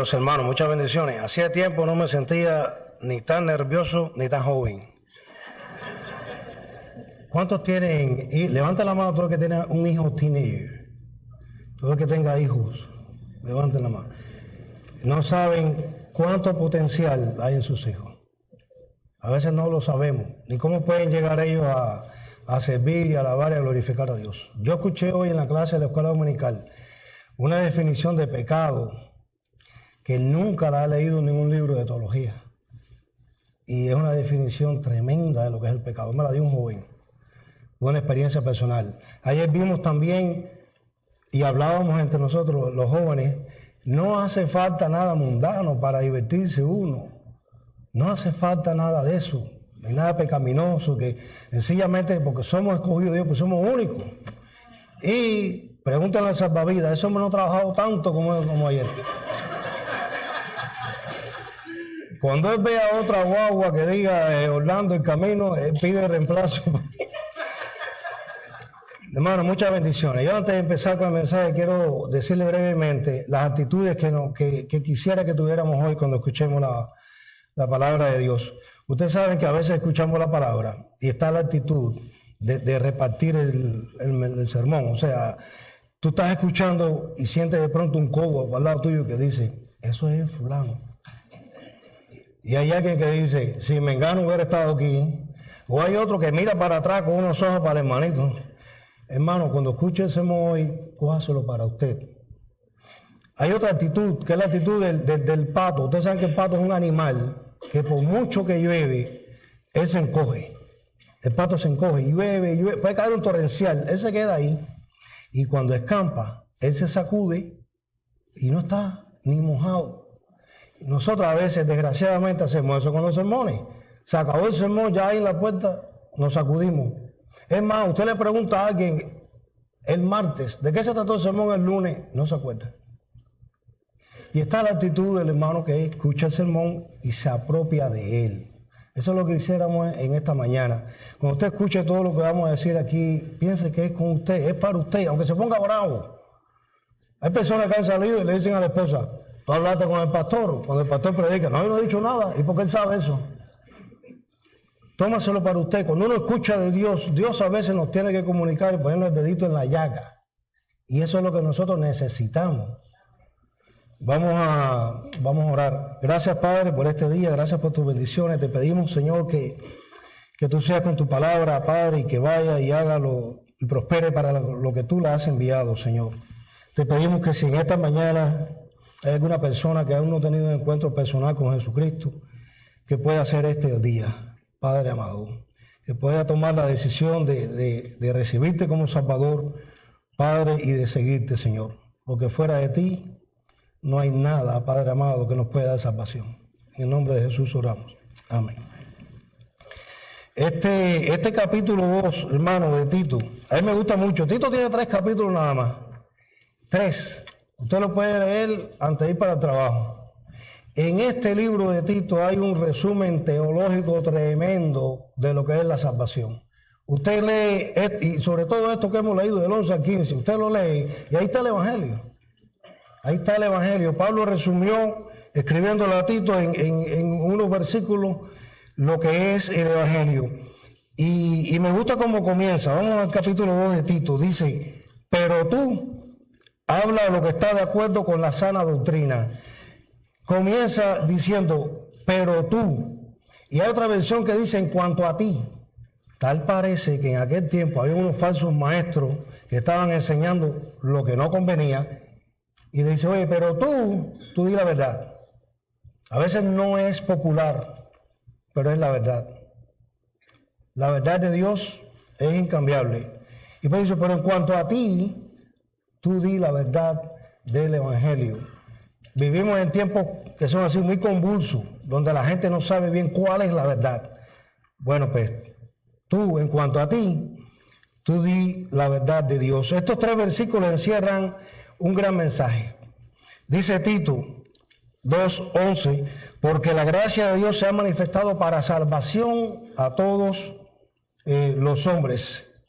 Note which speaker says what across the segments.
Speaker 1: Dios, hermano, muchas bendiciones. Hacía tiempo no me sentía ni tan nervioso ni tan joven. ¿Cuántos tienen? Levanten la mano todos los que tienen un hijo teenager. Todos los que tengan hijos, levanten la mano. No saben cuánto potencial hay en sus hijos. A veces no lo sabemos, ni cómo pueden llegar ellos a servir y a alabar y a glorificar a Dios. Yo escuché hoy en la clase de la escuela dominical una definición de pecado que nunca la he leído en ningún libro de teología. Y es una definición tremenda de lo que es el pecado. Me la dio un joven, una experiencia personal. Ayer vimos también y hablábamos entre nosotros, los jóvenes, no hace falta nada mundano para divertirse uno. No hace falta nada de eso, ni nada pecaminoso, que sencillamente porque somos escogidos de Dios, pues somos únicos. Y pregúntale al salvavidas, ese hombre no ha trabajado tanto como ayer. Cuando él ve a otra guagua que diga Orlando el camino, él pide reemplazo. Hermano, muchas bendiciones. Yo antes de empezar con el mensaje quiero decirle brevemente las actitudes que quisiera que tuviéramos hoy cuando escuchemos la palabra de Dios. Ustedes saben que a veces escuchamos la palabra y está la actitud de repartir el sermón. O sea, tú estás escuchando y sientes de pronto un codo al lado tuyo que dice, eso es fulano. Y hay alguien que dice, si Mengano hubiera estado aquí. O hay otro que mira para atrás con unos ojos para el hermanito. Hermano, cuando escuche el sermón hoy, cójaselo para usted. Hay otra actitud, que es la actitud del pato. Ustedes saben que el pato es un animal que por mucho que llueve, él se encoge. El pato se encoge, llueve, puede caer un torrencial, él se queda ahí. Y cuando escampa, él se sacude y no está ni mojado. Nosotros a veces, desgraciadamente, hacemos eso con los sermones. Se acabó el sermón, ya ahí en la puerta nos sacudimos. Es más, usted le pregunta a alguien el martes, ¿de qué se trató el sermón el lunes? No se acuerda. Y está la actitud del hermano que escucha el sermón y se apropia de él. Eso es lo que hiciéramos en esta mañana. Cuando usted escuche todo lo que vamos a decir aquí, piense que es con usted, es para usted, aunque se ponga bravo. Hay personas que han salido y le dicen a la esposa, tú hablaste con el pastor, cuando el pastor predica, no, yo no he dicho nada, ¿y por qué él sabe eso? Tómaselo para usted. Cuando uno escucha de Dios, Dios a veces nos tiene que comunicar y ponernos el dedito en la llaga. Y eso es lo que nosotros necesitamos. Vamos a orar. Gracias, Padre, por este día. Gracias por tus bendiciones. Te pedimos, Señor, que tú seas con tu palabra, Padre, y que vaya y hágalo y prospere para lo que tú le has enviado, Señor. Te pedimos que si en esta mañana hay alguna persona que aún no ha tenido un encuentro personal con Jesucristo, que pueda hacer este el día. Padre amado, que pueda tomar la decisión de recibirte como Salvador, Padre, y de seguirte, Señor. Porque fuera de ti no hay nada, Padre amado, que nos pueda dar salvación. En el nombre de Jesús oramos. Amén. Este capítulo 2, hermano, de Tito, a mí me gusta mucho. Tito tiene 3 capítulos nada más. 3. Usted lo puede leer antes de ir para el trabajo. En este libro de Tito hay un resumen teológico tremendo de lo que es la salvación. Usted lee, y sobre todo esto que hemos leído del 11 al 15, usted lo lee y ahí está el Evangelio. Ahí está el Evangelio. Pablo resumió, escribiéndolo a Tito en unos versículos, lo que es el Evangelio. Y me gusta cómo comienza. Vamos al capítulo 2 de Tito. Dice, pero tú habla de lo que está de acuerdo con la sana doctrina. Comienza diciendo, pero tú. Y hay otra versión que dice, en cuanto a ti. Tal parece que en aquel tiempo había unos falsos maestros que estaban enseñando lo que no convenía. Y dice, oye, pero tú di la verdad. A veces no es popular, pero es la verdad. La verdad de Dios es incambiable. Y pues dice, pero en cuanto a ti, tú di la verdad del Evangelio. Vivimos en tiempos que son así muy convulsos, donde la gente no sabe bien cuál es la verdad. Bueno, pues tú, en cuanto a ti, tú di la verdad de Dios. Estos 3 versículos encierran un gran mensaje. Dice Tito 2:11, porque la gracia de Dios se ha manifestado para salvación a todos los hombres.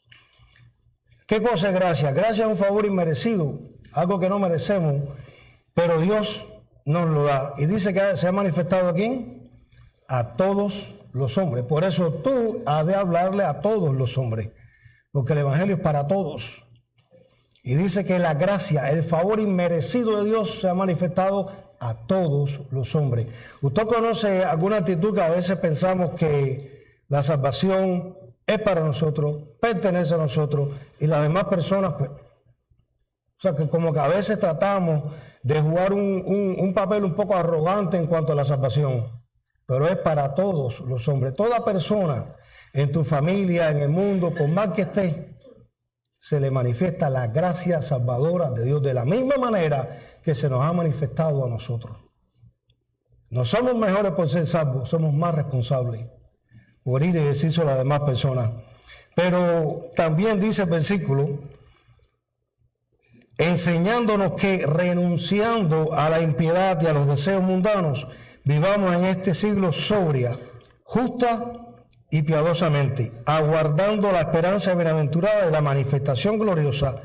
Speaker 1: ¿Qué cosa es gracia? Gracia es un favor inmerecido, algo que no merecemos, pero Dios nos lo da. Y dice que se ha manifestado aquí a todos los hombres. Por eso tú has de hablarle a todos los hombres, porque el evangelio es para todos. Y dice que la gracia, el favor inmerecido de Dios se ha manifestado a todos los hombres. Usted conoce alguna actitud que a veces pensamos que la salvación es para nosotros, pertenece a nosotros, y las demás personas, pues, o sea, que como que a veces tratamos de jugar un papel un poco arrogante en cuanto a la salvación, pero es para todos los hombres. Toda persona en tu familia, en el mundo, por más que esté, se le manifiesta la gracia salvadora de Dios de la misma manera que se nos ha manifestado a nosotros. No somos mejores por ser salvos, somos más responsables por ir y decírselo a las demás personas. Pero también dice el versículo, enseñándonos que renunciando a la impiedad y a los deseos mundanos, vivamos en este siglo sobria, justa y piadosamente, aguardando la esperanza bienaventurada de la manifestación gloriosa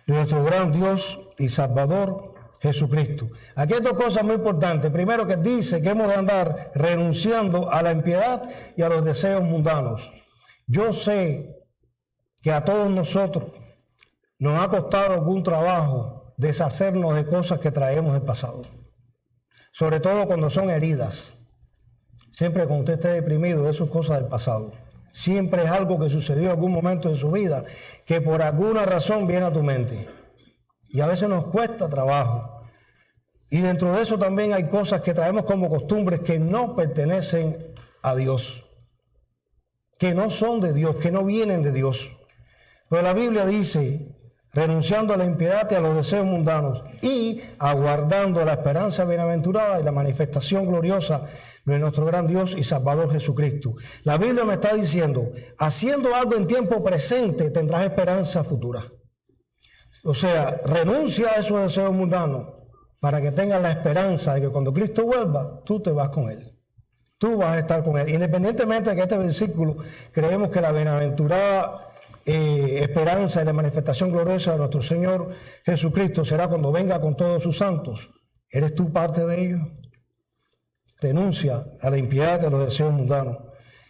Speaker 1: de nuestro gran Dios y Salvador Jesucristo. Aquí hay dos cosas muy importantes. Primero, que dice que hemos de andar renunciando a la impiedad y a los deseos mundanos. Yo sé que a todos nosotros nos ha costado algún trabajo deshacernos de cosas que traemos del pasado, sobre todo cuando son heridas. Siempre cuando usted esté deprimido, eso es cosa del pasado. Siempre es algo que sucedió en algún momento de su vida que por alguna razón viene a tu mente. Y a veces nos cuesta trabajo. Y dentro de eso también hay cosas que traemos como costumbres que no pertenecen a Dios, que no son de Dios, que no vienen de Dios. Pero la Biblia dice, renunciando a la impiedad y a los deseos mundanos y aguardando la esperanza bienaventurada y la manifestación gloriosa de nuestro gran Dios y Salvador Jesucristo. La Biblia me está diciendo, haciendo algo en tiempo presente tendrás esperanza futura. O sea, renuncia a esos deseos mundanos para que tengas la esperanza de que cuando Cristo vuelva, tú te vas con Él. Tú vas a estar con Él. Independientemente de que este versículo, creemos que la bienaventurada esperanza y la manifestación gloriosa de nuestro Señor Jesucristo será cuando venga con todos sus santos. ¿Eres tú parte de ellos? Renuncia a la impiedad y a los deseos mundanos.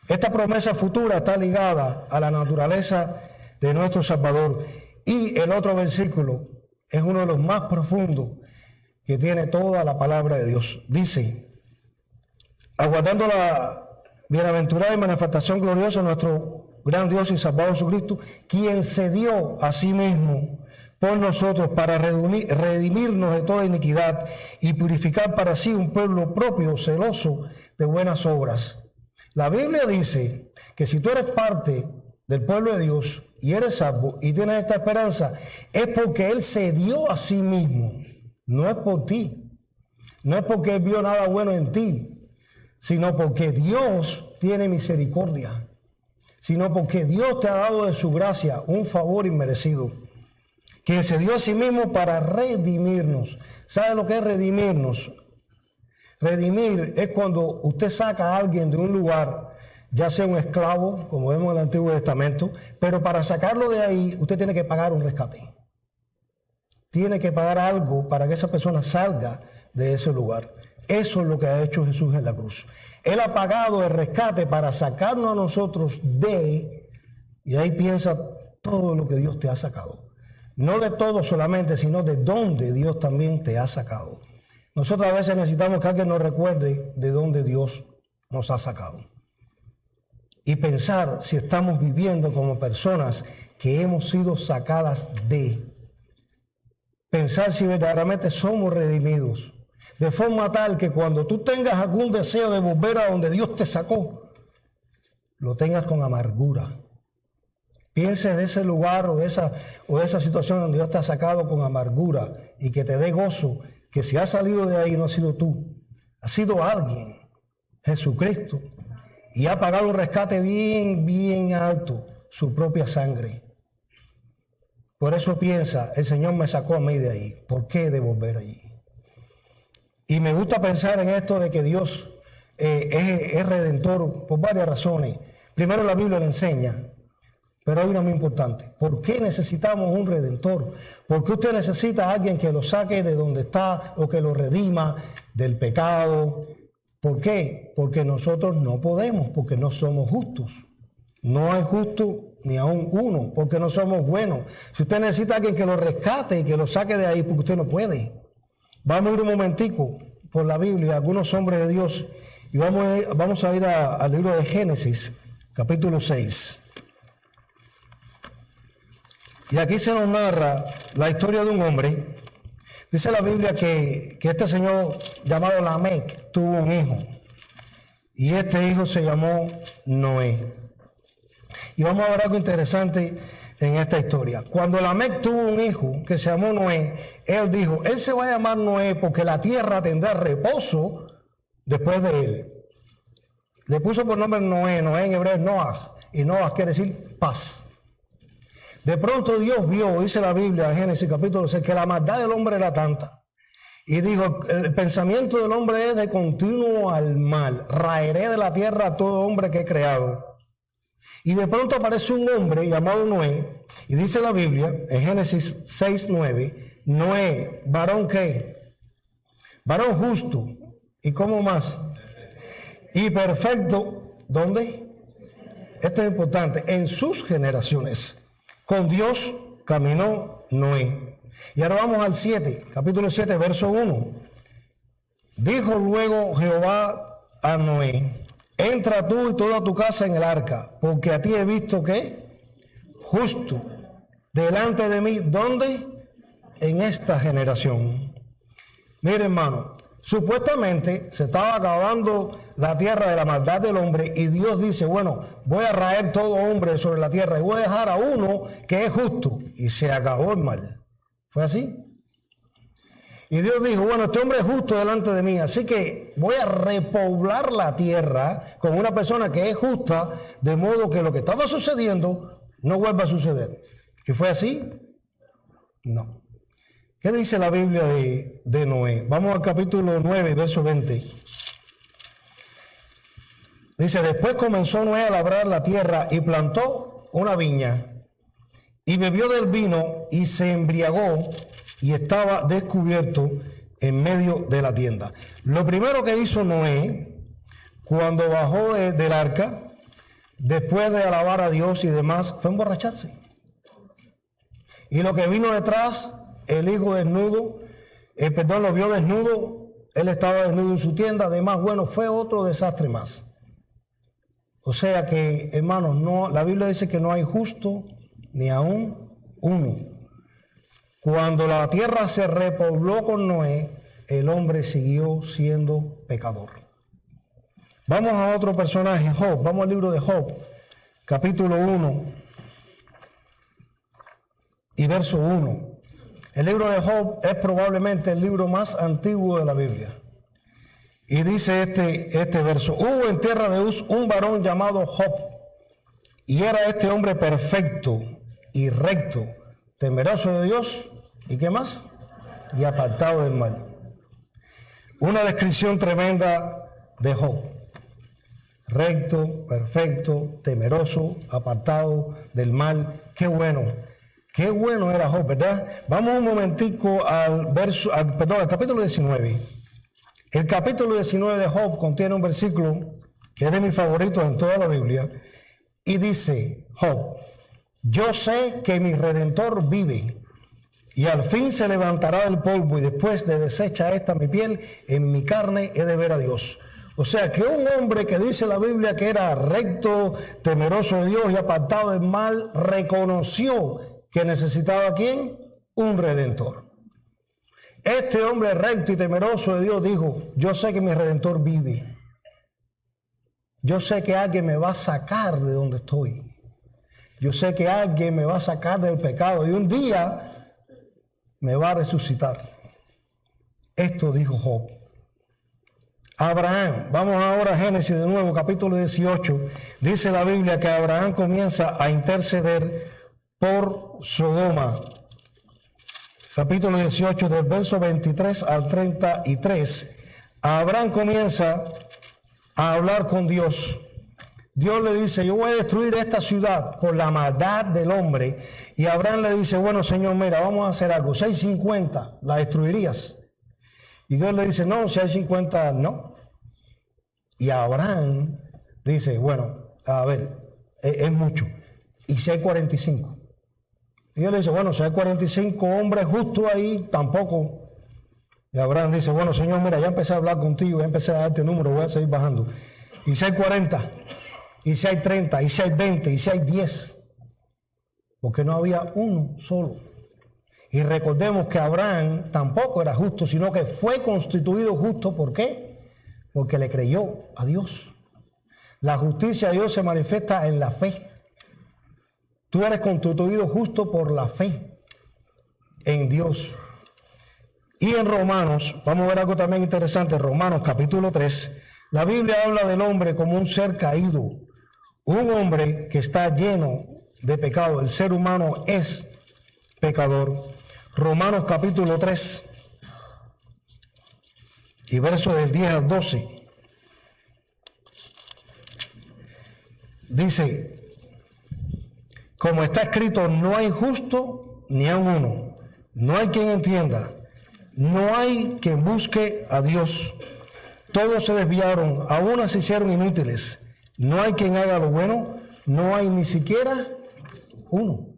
Speaker 1: Esta promesa futura está ligada a la naturaleza de nuestro Salvador. Y el otro versículo es uno de los más profundos que tiene toda la palabra de Dios. Dice, aguardando la bienaventurada y manifestación gloriosa de nuestro gran Dios y Salvador Jesucristo, quien se dio a sí mismo por nosotros para redimirnos de toda iniquidad y purificar para sí un pueblo propio, celoso de buenas obras. La Biblia dice que si tú eres parte del pueblo de Dios y eres salvo y tienes esta esperanza, es porque Él se dio a sí mismo, no es por ti, no es porque Él vio nada bueno en ti, sino porque Dios tiene misericordia, sino porque Dios te ha dado de su gracia un favor inmerecido, quien se dio a sí mismo para redimirnos. ¿Sabe lo que es redimirnos? Redimir es cuando usted saca a alguien de un lugar, ya sea un esclavo, como vemos en el Antiguo Testamento, pero para sacarlo de ahí, usted tiene que pagar un rescate. Tiene que pagar algo para que esa persona salga de ese lugar. Eso es lo que ha hecho Jesús en la cruz. Él ha pagado el rescate para sacarnos a nosotros de, y ahí piensa todo lo que Dios te ha sacado. No de todo solamente, sino de dónde Dios también te ha sacado. Nosotros a veces necesitamos que alguien nos recuerde de dónde Dios nos ha sacado. Y pensar si estamos viviendo como personas que hemos sido sacadas de. Pensar si verdaderamente somos redimidos. De forma tal que cuando tú tengas algún deseo de volver a donde Dios te sacó, lo tengas con amargura. Pienses de ese lugar o de esa situación donde Dios te ha sacado con amargura y que te dé gozo, que si has salido de ahí no has sido tú, ha sido alguien, Jesucristo, y ha pagado un rescate bien, bien alto, su propia sangre. Por eso piensa, el Señor me sacó a mí de ahí, ¿por qué de volver allí? Y me gusta pensar en esto de que Dios es redentor por varias razones. Primero, la Biblia le enseña Pero hay una muy importante. ¿Por qué necesitamos un redentor? ¿Por qué usted necesita a alguien que lo saque de donde está o que lo redima del pecado? ¿Por qué? Porque nosotros no podemos, porque no somos justos. No hay justo ni aún uno, porque no somos buenos. Si usted necesita a alguien que lo rescate y que lo saque de ahí, porque usted no puede. Vamos a ir un momentico por la Biblia, algunos hombres de Dios, y vamos a ir al libro de Génesis, capítulo 6. Y aquí se nos narra la historia de un hombre. Dice la Biblia que este señor llamado Lamec tuvo un hijo. Y este hijo se llamó Noé. Y vamos a ver algo interesante en esta historia. Cuando Lamec tuvo un hijo que se llamó Noé, él dijo, él se va a llamar Noé porque la tierra tendrá reposo después de él. Le puso por nombre Noé. Noé en hebreo es Noah. Y Noah quiere decir paz. De pronto Dios vio, dice la Biblia en Génesis capítulo 6, que la maldad del hombre era tanta. Y dijo, el pensamiento del hombre es de continuo al mal. Raeré de la tierra a todo hombre que he creado. Y de pronto aparece un hombre llamado Noé. Y dice la Biblia en Génesis 6, 9, Noé, varón ¿qué? Varón justo. ¿Y cómo más? Y perfecto. ¿Dónde? Esto es importante. En sus generaciones. Con Dios caminó Noé. Y ahora vamos al 7, capítulo 7, verso 1. Dijo luego Jehová a Noé, entra tú y toda tu casa en el arca, porque a ti he visto que justo delante de mí. ¿Dónde? En esta generación. Mire, hermano, supuestamente se estaba acabando la tierra de la maldad del hombre y Dios dice, bueno, voy a raer todo hombre sobre la tierra y voy a dejar a uno que es justo. Y se acabó el mal. ¿Fue así? Y Dios dijo, bueno, este hombre es justo delante de mí, así que voy a repoblar la tierra con una persona que es justa, de modo que lo que estaba sucediendo no vuelva a suceder. ¿Y fue así? No. ¿Qué dice la Biblia de Noé? Vamos al capítulo 9, verso 20. Dice, después comenzó Noé a labrar la tierra y plantó una viña y bebió del vino y se embriagó y estaba descubierto en medio de la tienda. Lo primero que hizo Noé cuando bajó del arca, después de alabar a Dios y demás, fue emborracharse. Y lo que vino detrás, el hijo desnudo, lo vio desnudo, él estaba desnudo en su tienda, además, bueno, fue otro desastre más. O sea que, hermanos, no, la Biblia dice que no hay justo ni aún uno. Cuando la tierra se repobló con Noé, el hombre siguió siendo pecador. Vamos a otro personaje, Job. Vamos al libro de Job, capítulo 1 y verso 1. El libro de Job es probablemente el libro más antiguo de la Biblia. Y dice este verso, hubo en tierra de Uz un varón llamado Job, y era este hombre perfecto y recto, temeroso de Dios, ¿y qué más? Y apartado del mal. Una descripción tremenda de Job. Recto, perfecto, temeroso, apartado del mal. Qué bueno era Job, ¿verdad? Vamos un momentico al capítulo 19. El capítulo 19 de Job contiene un versículo que es de mis favoritos en toda la Biblia. Y dice Job, yo sé que mi Redentor vive y al fin se levantará del polvo y después de deshecha esta mi piel, en mi carne he de ver a Dios. O sea que un hombre que dice la Biblia que era recto, temeroso de Dios y apartado del mal, reconoció que necesitaba ¿a quién? Un Redentor. Este hombre recto y temeroso de Dios dijo, yo sé que mi Redentor vive. Yo sé que alguien me va a sacar de donde estoy. Yo sé que alguien me va a sacar del pecado y un día me va a resucitar. Esto dijo Job. Abraham, vamos ahora a Génesis de nuevo, capítulo 18. Dice la Biblia que Abraham comienza a interceder por Sodoma. Capítulo 18, del verso 23 al 33. Abraham comienza a hablar con Dios. Dios le dice, yo voy a destruir esta ciudad por la maldad del hombre. Y Abraham le dice, bueno, Señor, mira, vamos a hacer algo. 650, ¿la destruirías? Y Dios le dice, no, 650, no. Y Abraham dice, bueno, a ver, es mucho. Y 645. Y Dios le dice, bueno, si hay 45 hombres justos ahí, tampoco. Y Abraham dice, bueno, Señor, mira, ya empecé a hablar contigo, ya empecé a darte número, voy a seguir bajando. Y 640. Y si hay 30, y si hay 20, y si hay 10, porque no había uno solo. Y recordemos que Abraham tampoco era justo, sino que fue constituido justo. ¿Por qué? Porque le creyó a Dios. La justicia de Dios se manifiesta en la fe. Tú eres constituido justo por la fe en Dios. Y en Romanos, vamos a ver algo también interesante, Romanos capítulo 3, la Biblia habla del hombre como un ser caído. Un hombre que está lleno de pecado. El ser humano es pecador. Romanos capítulo 3 y versos del 10 al 12. Dice, como está escrito, no hay justo ni a uno. No hay quien entienda. No hay quien busque a Dios. Todos se desviaron, a unas se hicieron inútiles. No hay quien haga lo bueno, no hay ni siquiera uno.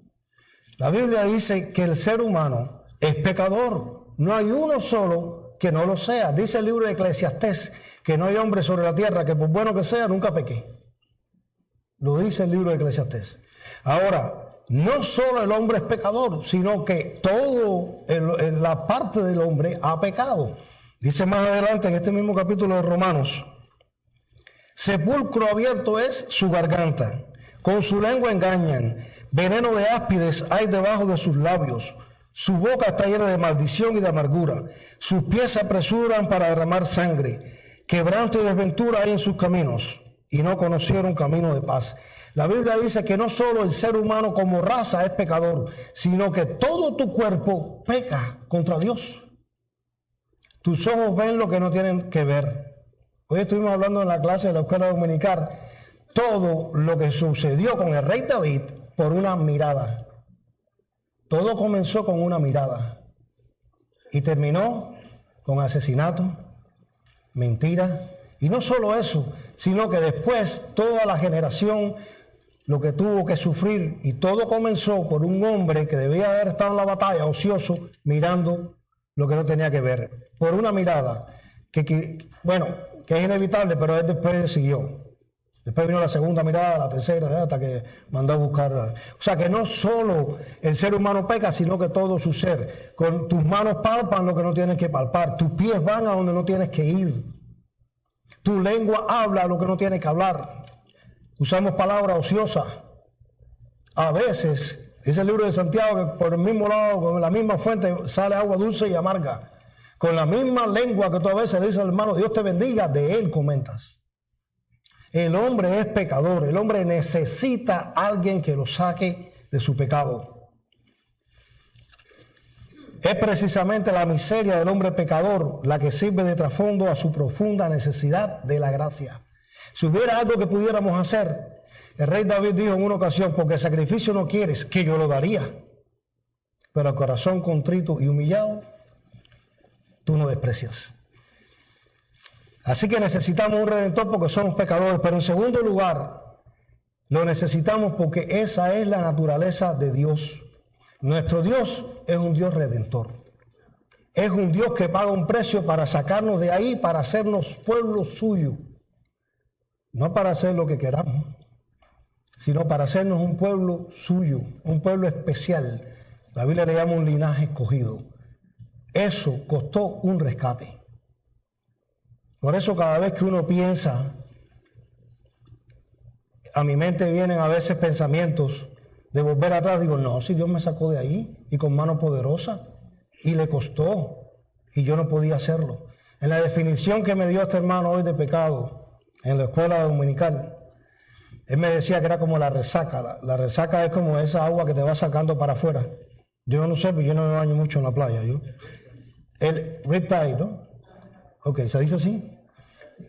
Speaker 1: La Biblia dice que el ser humano es pecador. No hay uno solo que no lo sea. Dice el libro de Eclesiastés que no hay hombre sobre la tierra que por bueno que sea nunca peque. Lo dice el libro de Eclesiastés. Ahora, no solo el hombre es pecador, sino que todo la parte del hombre ha pecado. Dice más adelante en este mismo capítulo de Romanos, sepulcro abierto es su garganta, con su lengua engañan, veneno de áspides hay debajo de sus labios, su boca está llena de maldición y de amargura, sus pies se apresuran para derramar sangre, quebranto y desventura hay en sus caminos, y no conocieron camino de paz. La Biblia dice que no solo el ser humano como raza es pecador, sino que todo tu cuerpo peca contra Dios. Tus ojos ven lo que no tienen que ver. Hoy estuvimos hablando en la clase de la escuela dominical todo lo que sucedió con el rey David por una mirada. Todo comenzó con una mirada y terminó con asesinato, mentira. Y no solo eso, sino que después toda la generación lo que tuvo que sufrir, y todo comenzó por un hombre que debía haber estado en la batalla ocioso mirando lo que no tenía que ver, por una mirada que es inevitable, pero él después siguió. Después vino la segunda mirada, la tercera, hasta que mandó a buscar. O sea que no solo el ser humano peca, sino que todo su ser. Con tus manos palpan lo que no tienes que palpar, tus pies van a donde no tienes que ir, tu lengua habla lo que no tienes que hablar. Usamos palabras ociosas. A veces, dice el libro de Santiago que por el mismo lado, con la misma fuente, sale agua dulce y amarga. Con la misma lengua que tú a veces dices al hermano, Dios te bendiga, de él comentas. El hombre es pecador, el hombre necesita a alguien que lo saque de su pecado. Es precisamente la miseria del hombre pecador la que sirve de trasfondo a su profunda necesidad de la gracia. Si hubiera algo que pudiéramos hacer, el rey David dijo en una ocasión, porque sacrificio no quieres, que yo lo daría, pero el corazón contrito y humillado, tú no desprecias. Así que necesitamos un redentor porque somos pecadores, pero en segundo lugar, lo necesitamos porque esa es la naturaleza de Dios. Nuestro Dios es un Dios redentor. Es un Dios que paga un precio para sacarnos de ahí, para hacernos pueblo suyo. No para hacer lo que queramos, sino para hacernos un pueblo suyo, un pueblo especial. La Biblia le llama un linaje escogido. Eso costó un rescate. Por eso cada vez que uno piensa, a mi mente vienen a veces pensamientos de volver atrás. Digo, no, si Dios me sacó de ahí y con mano poderosa, y le costó, y yo no podía hacerlo. En la definición que me dio este hermano hoy de pecado, en la escuela dominical, él me decía que era como la resaca. La resaca es como esa agua que te va sacando para afuera. Yo no sé, pero yo no me baño mucho en la playa. El riptide, ¿no? Ok, ¿se dice así?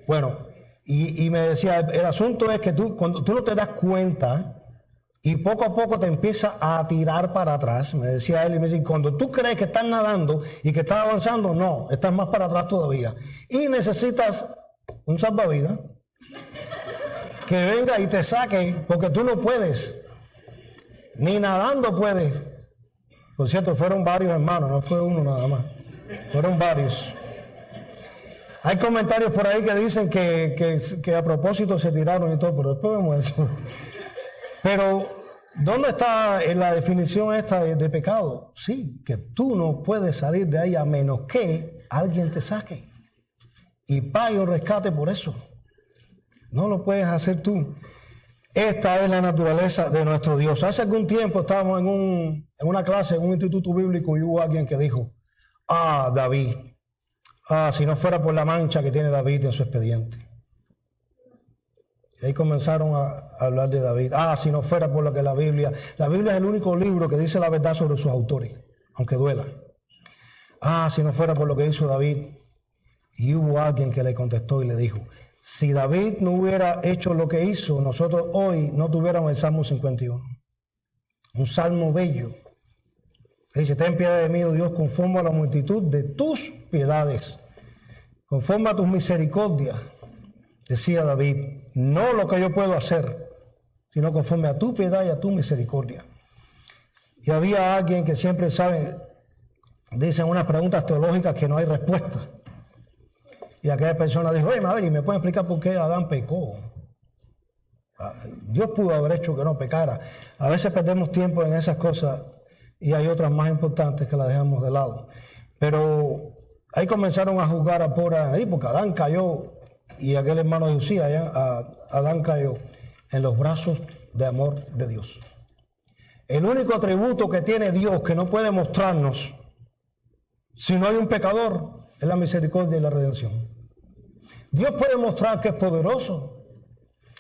Speaker 1: Bueno, Y me decía, el asunto es que cuando tú no te das cuenta y poco a poco te empieza a tirar para atrás, me decía él, y me decía, cuando tú crees que estás nadando y que estás avanzando, no, estás más para atrás todavía. Y necesitas un salvavidas que venga y te saque, porque tú no puedes, ni nadando puedes. Por cierto, fueron varios hermanos, no fue uno nada más, fueron varios. Hay comentarios por ahí que dicen que a propósito se tiraron y todo, pero después vemos eso. Pero, ¿dónde está en la definición esta de pecado? Sí, que tú no puedes salir de ahí a menos que alguien te saque y pague un rescate por eso. No lo puedes hacer tú. Esta es la naturaleza de nuestro Dios. Hace algún tiempo estábamos en una clase, en un instituto bíblico, y hubo alguien que dijo, David, si no fuera por la mancha que tiene David en su expediente. Y ahí comenzaron a hablar de David. Si no fuera por lo que la Biblia es el único libro que dice la verdad sobre sus autores, aunque duela. Si no fuera por lo que hizo David. Y hubo alguien que le contestó y le dijo, si David no hubiera hecho lo que hizo, nosotros hoy no tuviéramos el Salmo 51. Un salmo bello. Que dice, ten piedad de mí, oh Dios, conforme a la multitud de tus piedades, conforme a tus misericordias, decía David, no lo que yo puedo hacer, sino conforme a tu piedad y a tu misericordia. Y había alguien que siempre sabe, dicen unas preguntas teológicas que no hay respuesta. Y aquella persona dijo, oye, Mabel, ¿y me puede explicar por qué Adán pecó? Dios pudo haber hecho que no pecara. A veces perdemos tiempo en esas cosas y hay otras más importantes que las dejamos de lado. Pero ahí comenzaron a juzgar a pobre ahí, porque Adán cayó, y aquel hermano de Usía, Adán cayó en los brazos de amor de Dios. El único atributo que tiene Dios que no puede mostrarnos si no hay un pecador es la misericordia y la redención. Dios puede mostrar que es poderoso,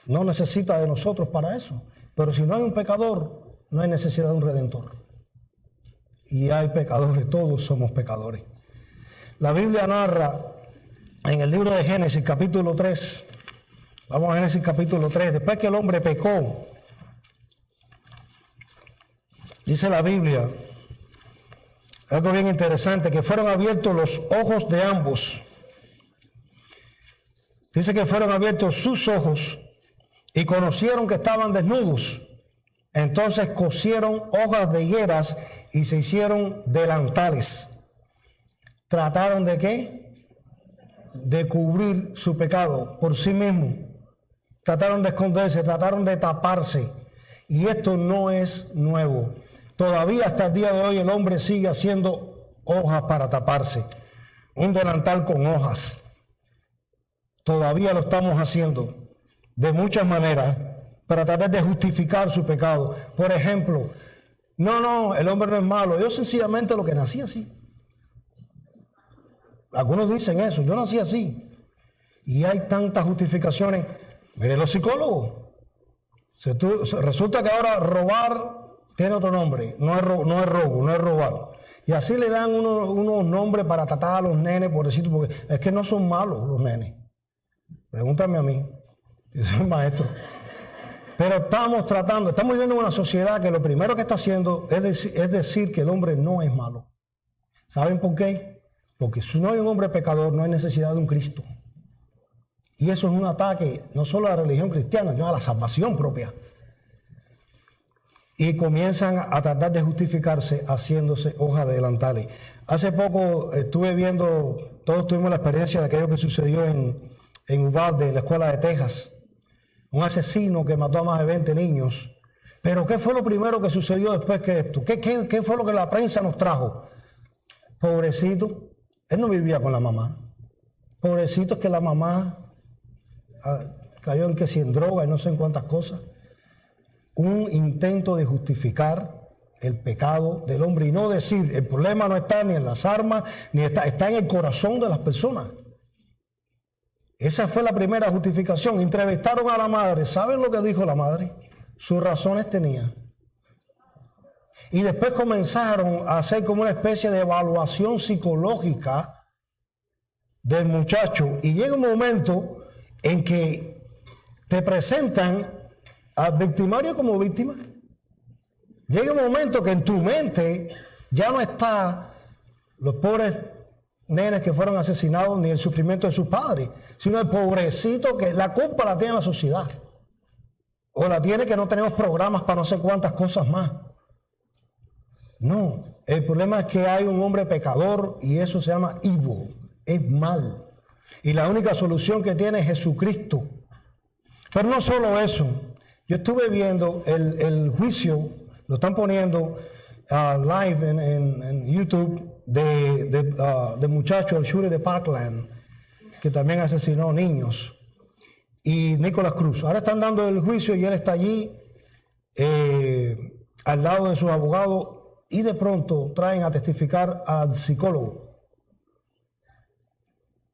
Speaker 1: no necesita de nosotros para eso, pero si no hay un pecador, no hay necesidad de un redentor. Y hay pecadores, todos somos pecadores. La Biblia narra en el libro de Génesis capítulo 3, vamos a Génesis capítulo 3, después que el hombre pecó, dice la Biblia, algo bien interesante, que fueron abiertos los ojos de ambos. Dice que fueron abiertos sus ojos y conocieron que estaban desnudos. Entonces cosieron hojas de higueras y se hicieron delantales. ¿Trataron de qué? De cubrir su pecado por sí mismos. Trataron de esconderse, trataron de taparse. Y esto no es nuevo. Todavía hasta el día de hoy el hombre sigue haciendo hojas para taparse. Un delantal con hojas. Todavía lo estamos haciendo de muchas maneras para tratar de justificar su pecado. Por ejemplo, no, el hombre no es malo. Yo sencillamente lo que nací así. Algunos dicen eso, yo nací así. Y hay tantas justificaciones. Miren los psicólogos. Resulta que ahora robar tiene otro nombre. No es robo, no es robar. Y así le dan unos nombres para tratar a los nenes, pobrecito, porque es que no son malos los nenes. Pregúntame a mí, yo soy maestro. Pero estamos viviendo en una sociedad que lo primero que está haciendo es decir que el hombre no es malo. ¿Saben por qué? Porque si no hay un hombre pecador, no hay necesidad de un Cristo. Y eso es un ataque no solo a la religión cristiana, sino a la salvación propia. Y comienzan a tratar de justificarse haciéndose hojas de delantales. Hace poco estuve viendo, todos tuvimos la experiencia de aquello que sucedió en Uvalde, en la escuela de Texas. Un asesino que mató a más de 20 niños. Pero ¿qué fue lo primero que sucedió después que esto? ¿Qué fue lo que la prensa nos trajo? Pobrecito, él no vivía con la mamá. Pobrecito, es que la mamá cayó en droga y no sé en cuántas cosas. Un intento de justificar el pecado del hombre y no decir, el problema no está ni en las armas, ni está en el corazón de las personas. Esa fue la primera justificación. Entrevistaron a la madre. ¿Saben lo que dijo la madre? Sus razones tenía. Y después comenzaron a hacer como una especie de evaluación psicológica del muchacho. Y llega un momento en que te presentan al victimario como víctima. Llega un momento que en tu mente ya no está los pobres nenes que fueron asesinados ni el sufrimiento de sus padres, sino el pobrecito que la culpa la tiene la sociedad. O la tiene que no tenemos programas para no sé cuántas cosas más. No, el problema es que hay un hombre pecador y eso se llama evil, es mal. Y la única solución que tiene es Jesucristo. Pero no solo eso, yo estuve viendo el juicio, lo están poniendo live en YouTube, de muchacho, el shooter de Parkland, que también asesinó niños, y Nicolás Cruz. Ahora están dando el juicio y él está allí al lado de sus abogados y de pronto traen a testificar al psicólogo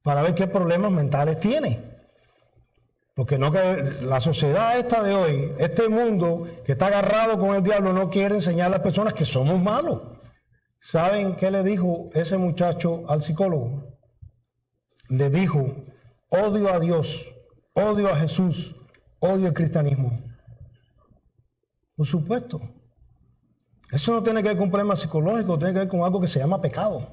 Speaker 1: para ver qué problemas mentales tiene. Porque no, que la sociedad esta de hoy, este mundo que está agarrado con el diablo, no quiere enseñar a las personas que somos malos. ¿Saben qué le dijo ese muchacho al psicólogo? Le dijo: odio a Dios, odio a Jesús, odio el cristianismo. Por supuesto. Eso no tiene que ver con un problema psicológico, tiene que ver con algo que se llama pecado.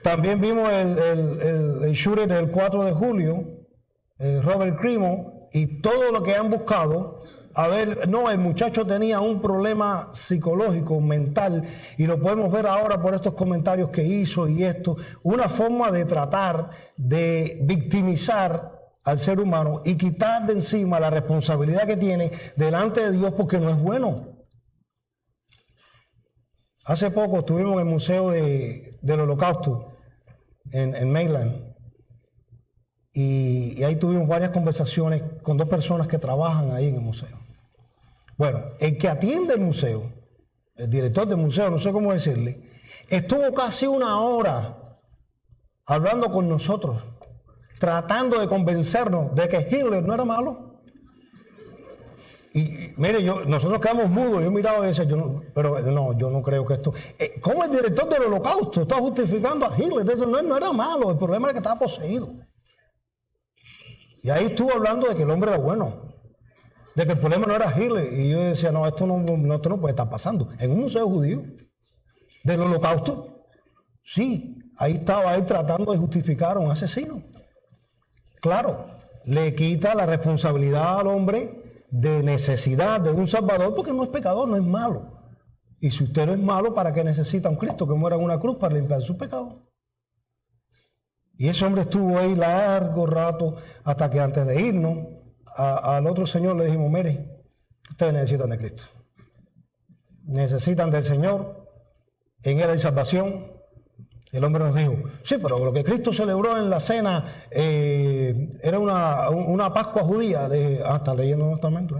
Speaker 1: También vimos el shooter del 4 de julio, Robert Crimo, y todo lo que han buscado. A ver, no, el muchacho tenía un problema psicológico, mental, y lo podemos ver ahora por estos comentarios que hizo y esto. Una forma de tratar de victimizar al ser humano y quitar de encima la responsabilidad que tiene delante de Dios, porque no es bueno. Hace poco estuvimos en el Museo del Holocausto en Maryland. Y ahí tuvimos varias conversaciones con dos personas que trabajan ahí en el museo. Bueno, el que atiende el museo, el director del museo, no sé cómo decirle, estuvo casi una hora hablando con nosotros, tratando de convencernos de que Hitler no era malo. Y mire, nosotros quedamos mudos, yo miraba y decía, yo no creo que esto... ¿Cómo el director del Holocausto está justificando a Hitler? No era malo, el problema era que estaba poseído. Y ahí estuvo hablando de que el hombre era bueno, de que el problema no era Hitler. Y yo decía, no, esto no puede estar pasando. En un museo judío del Holocausto, sí, ahí estaba él tratando de justificar a un asesino. Claro, le quita la responsabilidad al hombre de necesidad de un salvador, porque no es pecador, no es malo. Y si usted no es malo, ¿para qué necesita un Cristo que muera en una cruz para limpiar sus pecados? Y ese hombre estuvo ahí largo rato, hasta que antes de irnos al otro señor le dijimos, mire, ustedes necesitan de Cristo. Necesitan del Señor, en Él hay salvación. El hombre nos dijo, sí, pero lo que Cristo celebró en la cena era una Pascua judía. Está leyendo un testamento,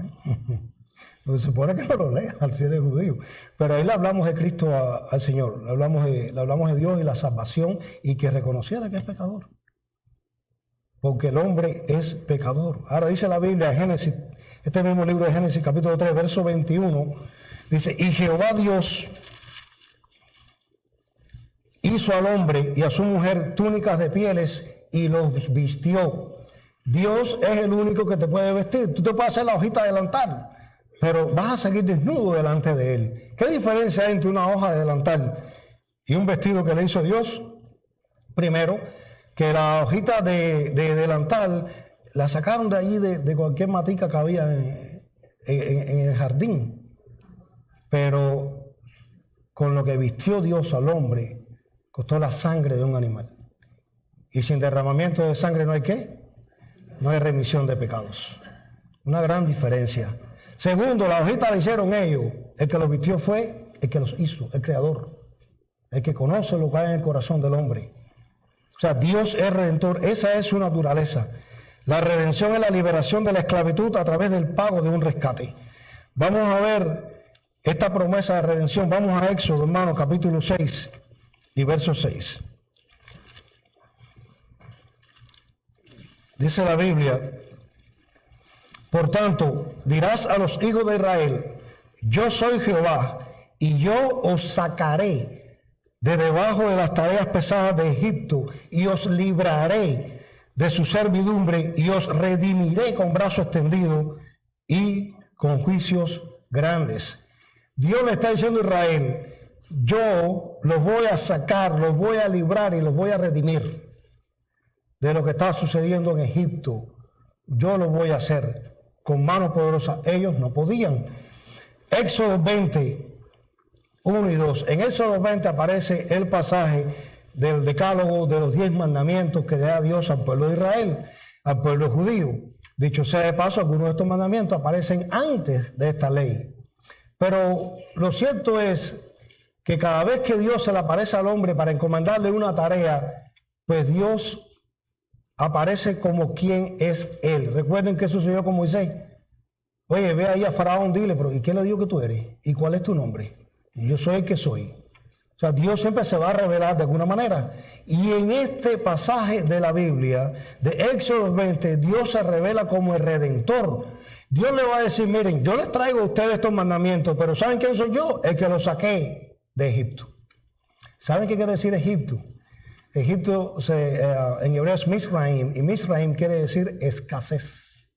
Speaker 1: Se supone que no lo lea si eres judío. Pero ahí le hablamos de Cristo al Señor. Le hablamos de Dios y la salvación, y que reconociera que es pecador. Porque el hombre es pecador. Ahora dice la Biblia, Génesis, este mismo libro de Génesis, capítulo 3, verso 21, dice, y Jehová Dios hizo al hombre y a su mujer túnicas de pieles y los vistió. Dios es el único que te puede vestir. Tú te puedes hacer la hojita de delantal, pero vas a seguir desnudo delante de Él. ¿Qué diferencia hay entre una hoja de delantal y un vestido que le hizo Dios? Primero, que la hojita de delantal la sacaron de allí de cualquier matica que había en el jardín. Pero con lo que vistió Dios al hombre, costó la sangre de un animal. Y sin derramamiento de sangre no hay ¿qué? No hay remisión de pecados. Una gran diferencia. Segundo, la hojita la hicieron ellos. El que los vistió fue el que los hizo, el Creador. El que conoce lo que hay en el corazón del hombre. O sea, Dios es redentor. Esa es su naturaleza. La redención es la liberación de la esclavitud a través del pago de un rescate. Vamos a ver esta promesa de redención. Vamos a Éxodo, hermano, capítulo 6 y verso 6. Dice la Biblia, por tanto, dirás a los hijos de Israel, yo soy Jehová, y yo os sacaré de debajo de las tareas pesadas de Egipto, y os libraré de su servidumbre y os redimiré con brazo extendido y con juicios grandes. Dios le está diciendo a Israel, yo los voy a sacar, los voy a librar y los voy a redimir de lo que está sucediendo en Egipto. Yo lo voy a hacer con mano poderosa. Ellos no podían. Éxodo 20, 1 y 2. En Éxodo 20 aparece el pasaje del decálogo de los 10 mandamientos que le da Dios al pueblo de Israel, al pueblo judío. Dicho sea de paso, algunos de estos mandamientos aparecen antes de esta ley. Pero lo cierto es que cada vez que Dios se le aparece al hombre para encomendarle una tarea, pues Dios aparece como quien es él. Recuerden que sucedió con Moisés. Oye, ve ahí a Faraón, dile, pero ¿y quién le dijo que tú eres? ¿Y cuál es tu nombre? Y yo soy el que soy. O sea, Dios siempre se va a revelar de alguna manera. Y en este pasaje de la Biblia, de Éxodo 20, Dios se revela como el Redentor. Dios le va a decir, miren, yo les traigo a ustedes estos mandamientos, pero ¿saben quién soy yo? El que los saqué de Egipto. ¿Saben qué quiere decir Egipto? Egipto en hebreo es Misraim, y Misraim quiere decir escasez.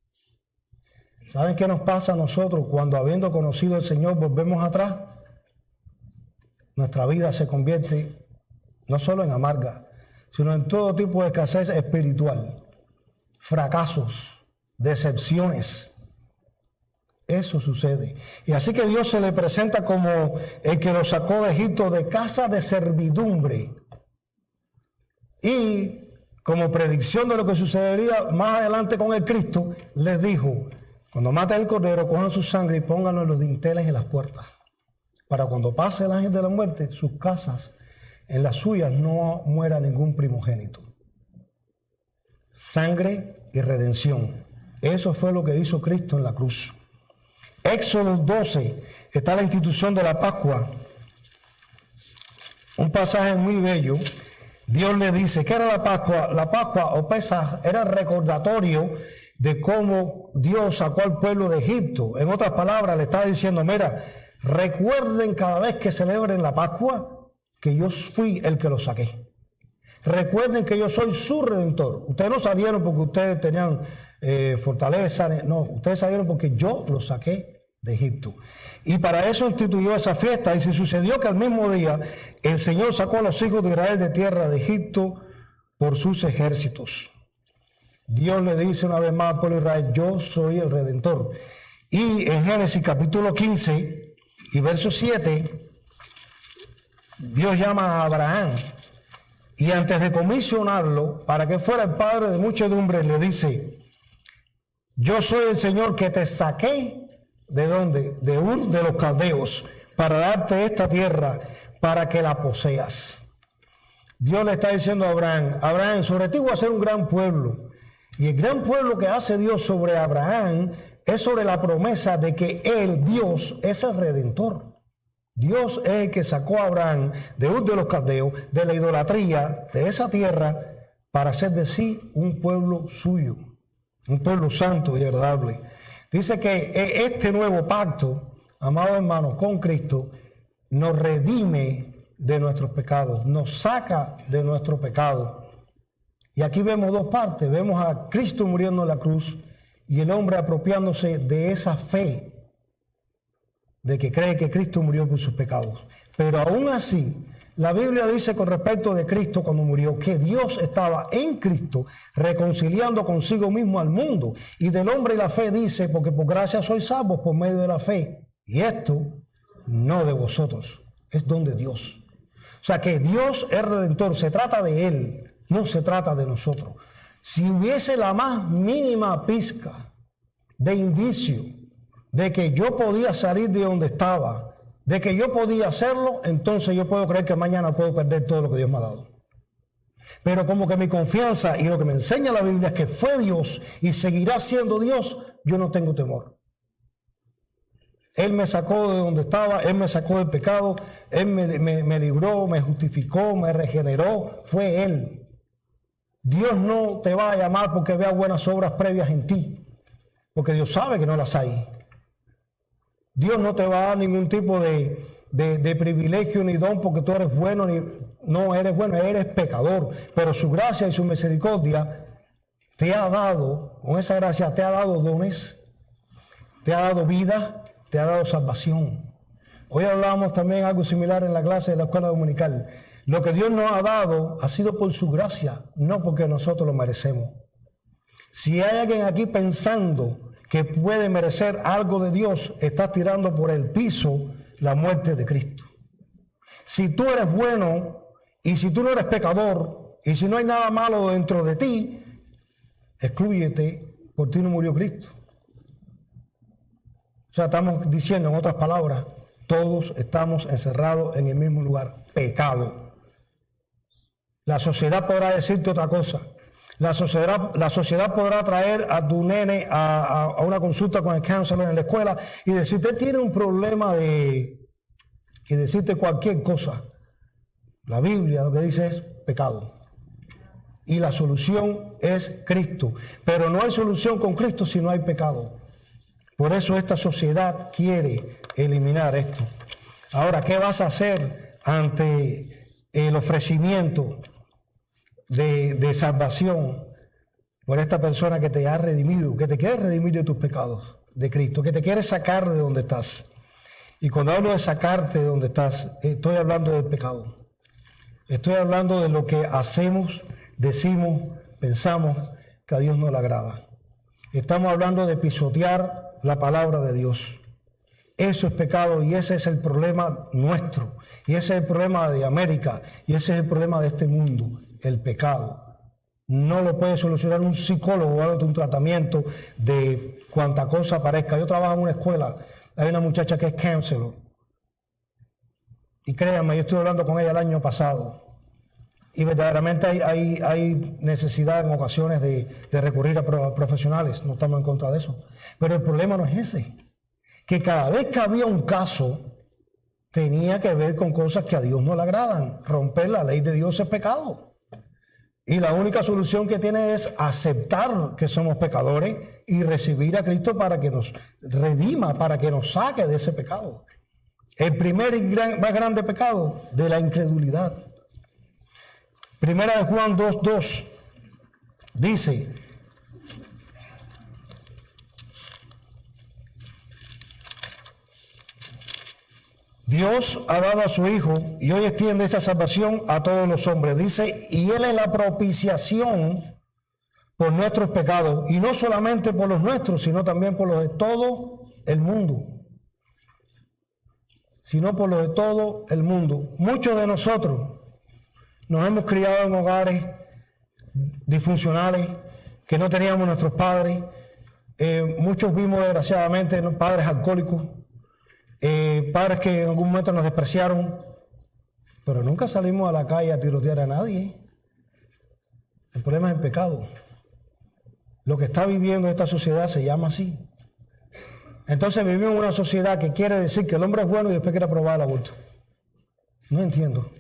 Speaker 1: ¿Saben qué nos pasa a nosotros cuando, habiendo conocido al Señor, volvemos atrás? Nuestra vida se convierte no solo en amarga, sino en todo tipo de escasez espiritual, fracasos, decepciones. Eso sucede. Y así que Dios se le presenta como el que lo sacó de Egipto, de casa de servidumbre. Y como predicción de lo que sucedería más adelante con el Cristo, les dijo, cuando maten el cordero, cojan su sangre y pónganlo en los dinteles en las puertas, para cuando pase el ángel de la muerte, sus casas, en las suyas no muera ningún primogénito. Sangre y redención. Eso fue lo que hizo Cristo en la cruz. Éxodo 12 está la institución de la Pascua. Un pasaje muy bello. Dios le dice, ¿qué era la Pascua? La Pascua o Pesaj era el recordatorio de cómo Dios sacó al pueblo de Egipto. En otras palabras, le está diciendo, mira, recuerden cada vez que celebren la Pascua que yo fui el que los saqué. Recuerden que yo soy su Redentor. Ustedes no salieron porque ustedes tenían fortaleza, no, ustedes salieron porque yo los saqué de Egipto. Y para eso instituyó esa fiesta. Y se sucedió que al mismo día el Señor sacó a los hijos de Israel de tierra de Egipto por sus ejércitos. Dios le dice una vez más al pueblo de Israel, yo soy el Redentor. Y en Génesis capítulo 15 y verso 7, Dios llama a Abraham. Y antes de comisionarlo para que fuera el padre de muchedumbre, le dice, yo soy el Señor que te saqué. ¿De dónde? De Ur de los Caldeos, para darte esta tierra, para que la poseas. Dios le está diciendo a Abraham, Abraham, sobre ti voy a hacer un gran pueblo. Y el gran pueblo que hace Dios sobre Abraham es sobre la promesa de que él, Dios, es el Redentor. Dios es el que sacó a Abraham de Ur de los Caldeos, de la idolatría, de esa tierra, para hacer de sí un pueblo suyo, un pueblo santo y agradable. Dice que este nuevo pacto, amados hermanos, con Cristo, nos redime de nuestros pecados, nos saca de nuestro pecado. Y aquí vemos dos partes, vemos a Cristo muriendo en la cruz y el hombre apropiándose de esa fe, de que cree que Cristo murió por sus pecados. Pero aún así, la Biblia dice con respecto de Cristo cuando murió, que Dios estaba en Cristo reconciliando consigo mismo al mundo. Y del hombre y la fe dice, porque por gracia sois salvos por medio de la fe. Y esto no de vosotros, es don de Dios. O sea que Dios es Redentor, se trata de Él, no se trata de nosotros. Si hubiese la más mínima pizca de indicio de que yo podía salir de donde estaba, de que yo podía hacerlo, entonces yo puedo creer que mañana puedo perder todo lo que Dios me ha dado. Pero como que mi confianza y lo que me enseña la Biblia es que fue Dios y seguirá siendo Dios, yo no tengo temor. Él me sacó de donde estaba, Él me sacó del pecado, Él me libró, me justificó, me regeneró, fue Él. Dios no te va a llamar porque vea buenas obras previas en ti, porque Dios sabe que no las hay. Dios no te va a dar ningún tipo de privilegio ni don porque tú eres bueno, no eres bueno, eres pecador. Pero su gracia y su misericordia te ha dado, con esa gracia, te ha dado dones, te ha dado vida, te ha dado salvación. Hoy hablábamos también algo similar en la clase de la escuela dominical. Lo que Dios nos ha dado ha sido por su gracia, no porque nosotros lo merecemos. Si hay alguien aquí pensando que puede merecer algo de Dios, estás tirando por el piso la muerte de Cristo. Si tú eres bueno y si tú no eres pecador y si no hay nada malo dentro de ti, exclúyete, por ti no murió Cristo. O sea, estamos diciendo en otras palabras, todos estamos encerrados en el mismo lugar, pecado. La sociedad podrá decirte otra cosa. La sociedad podrá traer a tu nene a una consulta con el counselor en la escuela y decirte, tiene un problema y decirte cualquier cosa. La Biblia lo que dice es pecado. Y la solución es Cristo. Pero no hay solución con Cristo si no hay pecado. Por eso esta sociedad quiere eliminar esto. Ahora, ¿qué vas a hacer ante el ofrecimiento de salvación por esta persona que te ha redimido, que te quiere redimir de tus pecados, de Cristo, que te quiere sacar de donde estás? Y cuando hablo de sacarte de donde estás, estoy hablando del pecado. Estoy hablando de lo que hacemos, decimos, pensamos que a Dios no le agrada. Estamos hablando de pisotear la palabra de Dios. Eso es pecado y ese es el problema nuestro. Y ese es el problema de América. Y ese es el problema de este mundo, el pecado. No lo puede solucionar un psicólogo dándote un tratamiento de cuanta cosa parezca. Yo trabajo en una escuela, hay una muchacha que es counselor. Y créanme, yo estuve hablando con ella el año pasado. Y verdaderamente hay necesidad en ocasiones de recurrir a profesionales. No estamos en contra de eso. Pero el problema no es ese. Que cada vez que había un caso, tenía que ver con cosas que a Dios no le agradan. Romper la ley de Dios es pecado. Y la única solución que tiene es aceptar que somos pecadores y recibir a Cristo para que nos redima, para que nos saque de ese pecado. El primer y más grande pecado de la incredulidad. Primera de Juan 2:2 dice: Dios ha dado a su Hijo y hoy extiende esa salvación a todos los hombres. Dice, y Él es la propiciación por nuestros pecados, y no solamente por los nuestros, sino también por los de todo el mundo. Sino por los de todo el mundo. Muchos de nosotros nos hemos criado en hogares disfuncionales que no teníamos nuestros padres. Muchos vimos desgraciadamente padres alcohólicos, padres que en algún momento nos despreciaron, pero nunca salimos a la calle a tirotear a nadie. El problema es el pecado. Lo que está viviendo esta sociedad se llama así. Entonces vivimos en una sociedad que quiere decir que el hombre es bueno y después quiere aprobar el aborto. No entiendo.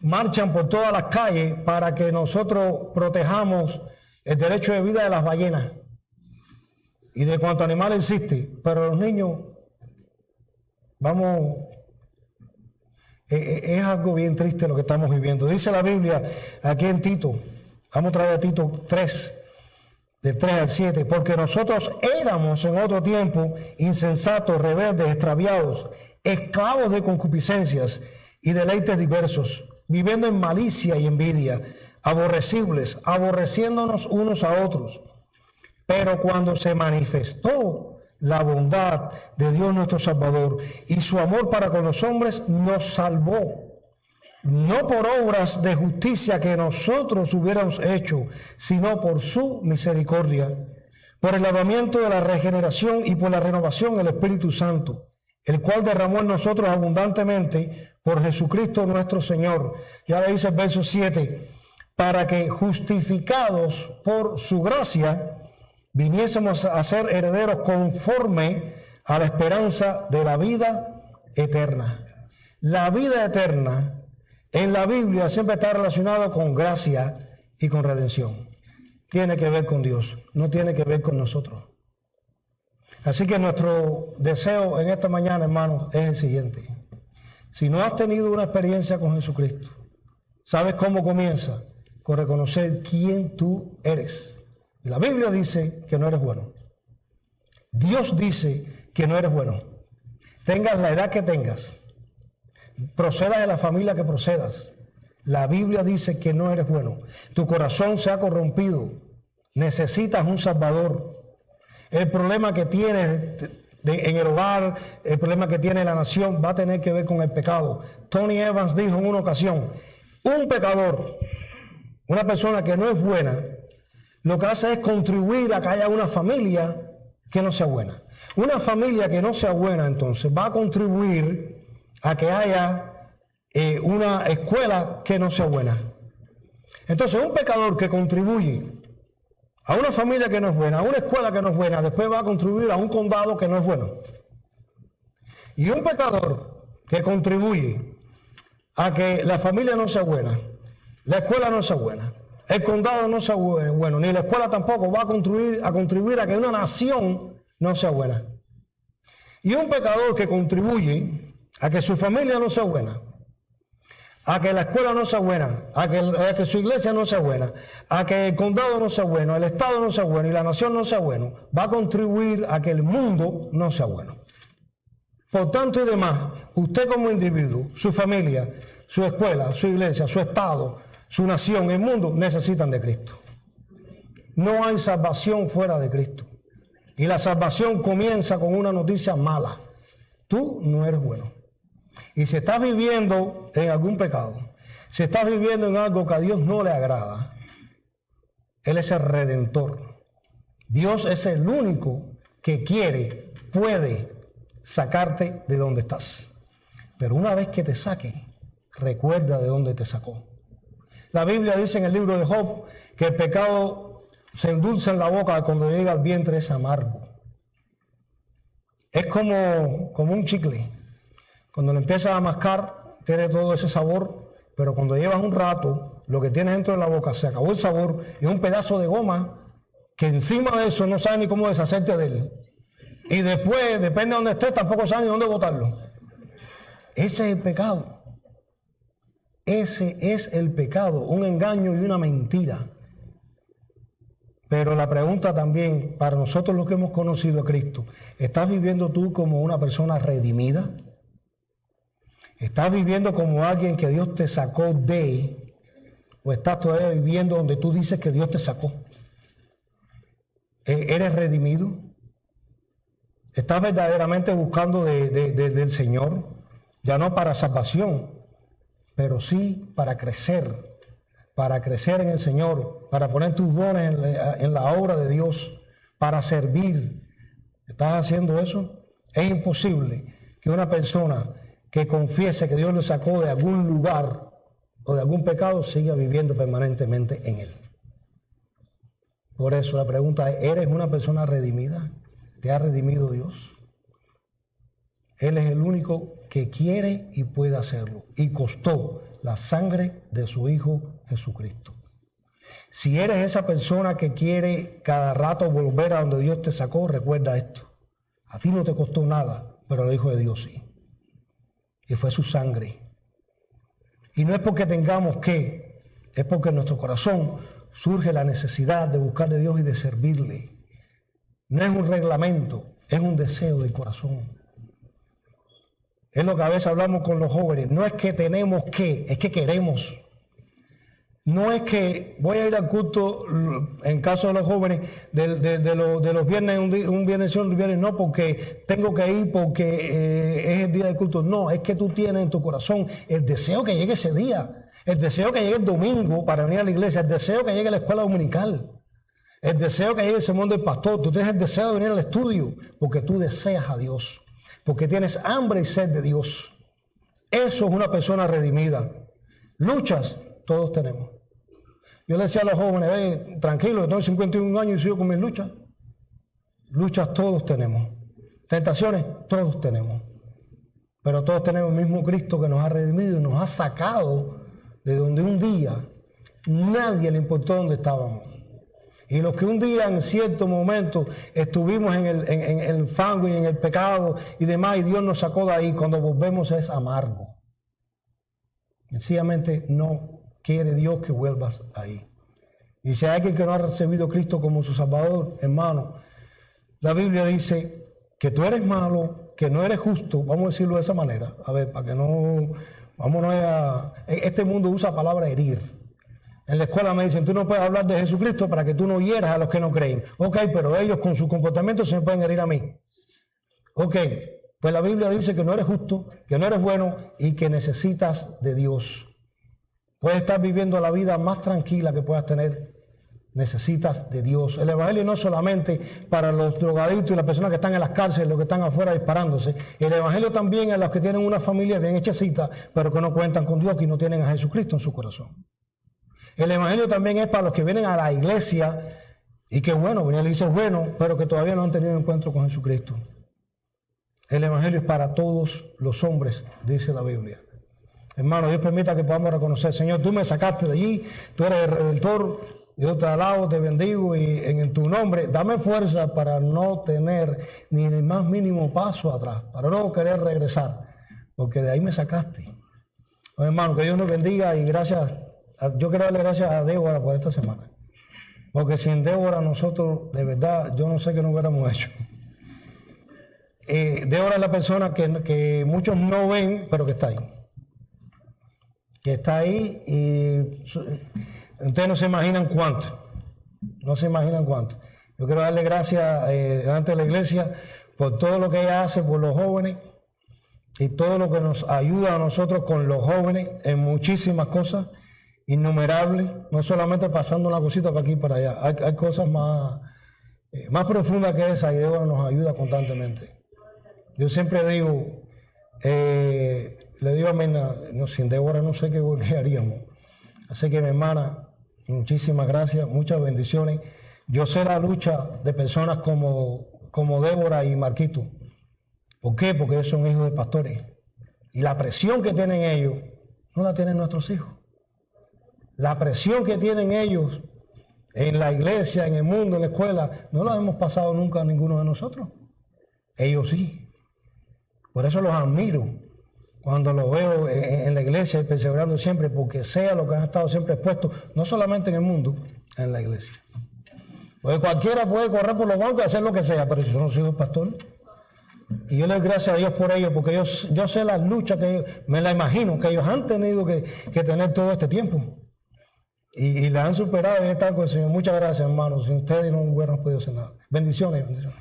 Speaker 1: Marchan por todas las calles para que nosotros protejamos el derecho de vida de las ballenas y de cuanto animal existe, pero los niños, es algo bien triste lo que estamos viviendo. Dice la Biblia aquí en Tito, vamos otra vez a Tito 3, del 3 al 7, porque nosotros éramos en otro tiempo insensatos, rebeldes, extraviados, esclavos de concupiscencias y deleites diversos, viviendo en malicia y envidia, aborrecibles, aborreciéndonos unos a otros. Pero cuando se manifestó la bondad de Dios nuestro Salvador y su amor para con los hombres, nos salvó, no por obras de justicia que nosotros hubiéramos hecho, sino por su misericordia, por el lavamiento de la regeneración y por la renovación del Espíritu Santo, el cual derramó en nosotros abundantemente por Jesucristo nuestro Señor. Y ahora dice el verso 7, para que justificados por su gracia, viniésemos a ser herederos conforme a la esperanza de la vida eterna. La vida eterna en la Biblia siempre está relacionada con gracia y con redención. Tiene que ver con Dios, no tiene que ver con nosotros. Así que nuestro deseo en esta mañana, hermanos, es el siguiente. Si no has tenido una experiencia con Jesucristo, ¿sabes cómo comienza? Con reconocer quién tú eres Y la Biblia dice que no eres bueno. Dios dice que no eres bueno. Tengas la edad que tengas, procedas de la familia que procedas, la Biblia dice que no eres bueno. Tu corazón se ha corrompido. Necesitas un Salvador. El problema que tienes en el hogar, el problema que tiene la nación va a tener que ver con el pecado. Tony Evans dijo en una ocasión, un pecador, una persona que no es buena, lo que hace es contribuir a que haya una familia que no sea buena. Una familia que no sea buena, entonces, va a contribuir a que haya una escuela que no sea buena. Entonces, un pecador que contribuye a una familia que no es buena, a una escuela que no es buena, después va a contribuir a un condado que no es bueno. Y un pecador que contribuye a que la familia no sea buena, la escuela no sea buena, el condado no sea bueno, ni la escuela tampoco, va a contribuir a que una nación no sea buena. Y un pecador que contribuye a que su familia no sea buena, a que la escuela no sea buena, a que su iglesia no sea buena, a que el condado no sea bueno, el estado no sea bueno y la nación no sea bueno, va a contribuir a que el mundo no sea bueno. Por tanto y demás, usted como individuo, su familia, su escuela, su iglesia, su estado, su nación, el mundo, necesitan de Cristo. No hay salvación fuera de Cristo. Y la salvación comienza con una noticia mala. Tú no eres bueno. Y si estás viviendo en algún pecado, si estás viviendo en algo que a Dios no le agrada, Él es el Redentor. Dios es el único que quiere, puede sacarte de donde estás. Pero una vez que te saque, recuerda de dónde te sacó. La Biblia dice en el libro de Job que el pecado se endulza en la boca cuando llega al vientre, es amargo. Es como un chicle. Cuando lo empiezas a mascar, tiene todo ese sabor, pero cuando llevas un rato, lo que tienes dentro de la boca se acabó el sabor y es un pedazo de goma que encima de eso no sabes ni cómo deshacerte de él. Y después, depende de dónde estés, tampoco sabes ni dónde botarlo. Ese es el pecado. Ese es el pecado, un engaño y una mentira. Pero la pregunta también, para nosotros los que hemos conocido a Cristo, ¿estás viviendo tú como una persona redimida? ¿Estás viviendo como alguien que Dios te sacó de, o estás todavía viviendo donde tú dices que Dios te sacó? ¿Eres redimido? ¿Estás verdaderamente buscando del Señor? Ya no para salvación, pero sí para crecer en el Señor, para poner tus dones en la obra de Dios, para servir. ¿Estás haciendo eso? Es imposible que una persona que confiese que Dios le sacó de algún lugar o de algún pecado siga viviendo permanentemente en él. Por eso la pregunta es, ¿eres una persona redimida? ¿Te ha redimido Dios? Él es el único que quiere y puede hacerlo. Y costó la sangre de su Hijo Jesucristo. Si eres esa persona que quiere cada rato volver a donde Dios te sacó, recuerda esto. A ti no te costó nada, pero al Hijo de Dios sí. Y fue su sangre. Y no es porque tengamos que, es porque en nuestro corazón surge la necesidad de buscar de Dios y de servirle. No es un reglamento, es un deseo del corazón. Es lo que a veces hablamos con los jóvenes. No es que tenemos que, es que queremos. No es que voy a ir al culto, en caso de los jóvenes, de los viernes, un viernes sí, un viernes no, porque tengo que ir porque es el día del culto. No, es que tú tienes en tu corazón el deseo que llegue ese día, el deseo que llegue el domingo para venir a la iglesia, el deseo que llegue a la escuela dominical, el deseo que llegue el sermón del pastor. Tú tienes el deseo de venir al estudio porque tú deseas a Dios, porque tienes hambre y sed de Dios. Eso es una persona redimida. Luchas, todos tenemos. Yo le decía a los jóvenes, tranquilo, tengo 51 años y sigo con mis luchas. Luchas todos tenemos. Tentaciones, todos tenemos. Pero todos tenemos el mismo Cristo que nos ha redimido y nos ha sacado de donde un día nadie le importó dónde estábamos. Y los que un día en cierto momento estuvimos en el fango y en el pecado y demás, y Dios nos sacó de ahí, cuando volvemos es amargo. Sencillamente no quiere Dios que vuelvas ahí. Y si hay alguien que no ha recibido a Cristo como su Salvador, hermano, la Biblia dice que tú eres malo, que no eres justo, vamos a decirlo de esa manera, a ver, para que no, vámonos a... Este mundo usa palabra herir. En la escuela me dicen, tú no puedes hablar de Jesucristo para que tú no hieras a los que no creen. Ok, pero ellos con su comportamiento se me pueden herir a mí. Ok, pues la Biblia dice que no eres justo, que no eres bueno y que necesitas de Dios. Puedes estar viviendo la vida más tranquila que puedas tener. Necesitas de Dios. El evangelio no es solamente para los drogadictos y las personas que están en las cárceles, los que están afuera disparándose. El evangelio también es a los que tienen una familia bien hechecita, pero que no cuentan con Dios y no tienen a Jesucristo en su corazón. El evangelio también es para los que vienen a la iglesia y que bueno, viene la iglesia es bueno, pero que todavía no han tenido encuentro con Jesucristo. El evangelio es para todos los hombres, dice la Biblia. Hermano, Dios permita que podamos reconocer, Señor, tú me sacaste de allí, tú eres el Redentor. Yo te alabo, te bendigo y en tu nombre dame fuerza para no tener ni el más mínimo paso atrás, para no querer regresar, porque de ahí me sacaste. Bueno, hermano, que Dios nos bendiga y gracias, yo quiero darle gracias a Débora por esta semana, porque sin Débora nosotros, de verdad, yo no sé qué nos hubiéramos hecho. Débora es la persona que muchos no ven, pero que está ahí. Que está ahí y... Ustedes no se imaginan cuánto, no se imaginan cuánto. Yo quiero darle gracias delante de la iglesia por todo lo que ella hace por los jóvenes y todo lo que nos ayuda a nosotros con los jóvenes en muchísimas cosas, innumerables, no solamente pasando una cosita para aquí y para allá. Hay cosas más profundas que esa y Dios nos ayuda constantemente. Yo siempre digo, le digo a Mena, no, sin Débora no sé qué haríamos. Así que mi hermana, muchísimas gracias, muchas bendiciones. Yo sé la lucha de personas como Débora y Marquito. ¿Por qué? Porque ellos son hijos de pastores. Y la presión que tienen ellos, no la tienen nuestros hijos. La presión que tienen ellos en la iglesia, en el mundo, en la escuela, no la hemos pasado nunca a ninguno de nosotros. Ellos sí. Por eso los admiro. Cuando lo veo en la iglesia y perseverando siempre, porque sea lo que han estado siempre expuestos, no solamente en el mundo, en la iglesia. Porque cualquiera puede correr por los bancos y hacer lo que sea, pero si son los hijos del pastor. Y yo le doy gracias a Dios por ellos, porque yo sé las luchas que ellos, me la imagino, que ellos han tenido que tener todo este tiempo. Y la han superado y están con el Señor. Muchas gracias, hermanos. Sin ustedes no hubiéramos podido hacer nada. Bendiciones, bendiciones.